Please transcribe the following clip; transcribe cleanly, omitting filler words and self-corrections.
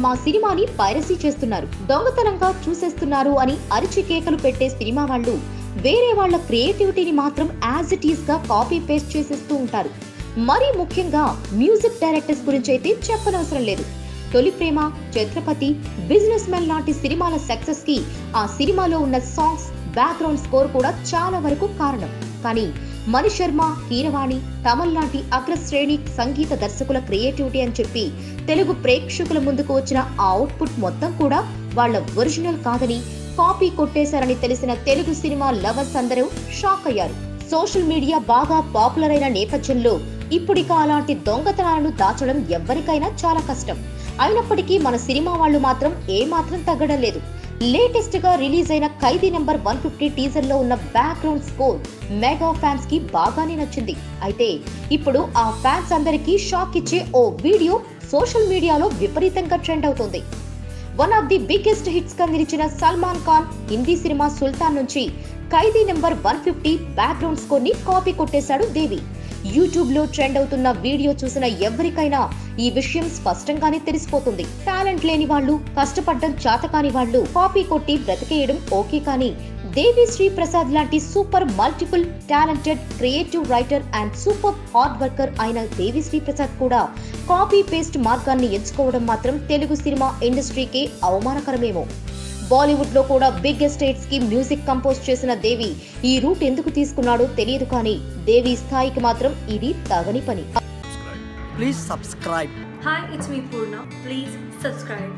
మా సినిమాని పైరసీ చేస్తున్నారు, దొంగతనంగా చూసేస్తున్నారు అని అరిచి కేకలు పెట్టే సినిమా వాళ్ళు వేరే వాళ్ళ క్రియేటివిటీని మాత్రం యాజ్ ఇట్ ఈస్ గా కాపీ పేస్ట్ చేసేస్తూ ఉంటారు. మరీ ముఖ్యంగా మ్యూజిక్ డైరెక్టర్స్ గురించి అయితే చెప్పనవసరం లేదు. తొలి ప్రేమ, ఛత్రపతి, బిజినెస్ మెన్ లాంటి సినిమాల సక్సెస్ కి ఆ సినిమాలో ఉన్న సాంగ్స్, బ్యాక్గ్రౌండ్ స్కోర్ కూడా చాలా వరకు కారణం. కానీ మణి శర్మ, కీరవాణి, తమన్ లాంటి అగ్రశ్రేణి సంగీత దర్శకుల క్రియేటివిటీ అని చెప్పి తెలుగు ప్రేక్షకుల ముందుకు వచ్చిన ఆ అవుట్పుట్ మొత్తం కూడా వాళ్ళ ఒరిజినల్ కాదని కాపీ కొట్టేశారని తెలిసిన తెలుగు సినిమా లవర్స్ అందరూ షాక్ అయ్యారు. సోషల్ మీడియా బాగా పాపులర్ అయిన నేపథ్యంలో ఇప్పుడిక అలాంటి దొంగతనాలను దాచడం ఎవ్వరికైనా చాలా కష్టం. అయినప్పటికీ మన సినిమా వాళ్ళు మాత్రం ఏమాత్రం తగ్గడం లేదు. లేటెస్ట్ గా రిలీజ్ అయిన ఖైదీ నెంబర్ 150 టీజర్ లో ఉన్న బ్యాక్గ్రౌండ్ స్కోర్ మెగా ఫ్యాన్స్ కి బాగానే నచ్చింది. అయితే ఇప్పుడు ఆ ఫ్యాన్స్ అందరికీ షాక్ ఇచ్చే ఓ వీడియో సోషల్ మీడియాలో విపరీతంగా ట్రెండ్ అవుతుంది. One of the biggest hits గా నిలిచిన సల్మాన్ ఖాన్ హిందీ సినిమా సుల్తాన్ నుంచి ఖైదీ నెంబర్ 150 బ్యాక్గ్రౌండ్ స్కోర్ ని కాపీ కొట్టేశాడు దేవి. యూట్యూబ్ లో ట్రెండ్ అవుతున్న వీడియో చూసిన ఎవరికైనా ఈ విషయం స్పష్టంగానే తెలిసిపోతుంది. టాలెంట్ లేని వాళ్ళు, కష్టపడ్డం చేతకాని వాళ్ళు కాపీ కొట్టి బ్రతికేయడం ఓకే, కానీ దేవి శ్రీ ప్రసాద్ లాంటి super multiple talented creative writer and super hard worker అయిన దేవి శ్రీ ప్రసాద్ కూడా కాపీ పేస్ట్ మార్గాన్ని ఎంచుకోవడం మాత్రం తెలుగు సినిమా ఇండస్ట్రీకే అవమానకరమేమో. బాలీవుడ్ లో కూడా బిగ్గెస్ట్ హిట్స్ కి మ్యూజిక్ కంపోజ్ చేసిన దేవి ఈ రూట్ ఎందుకు తీసుకున్నాడో తెలియదు, కానీ దేవి స్థాయికి మాత్రం ఇది తగని పని. Please subscribe. Hi, it's me Purna. Please subscribe.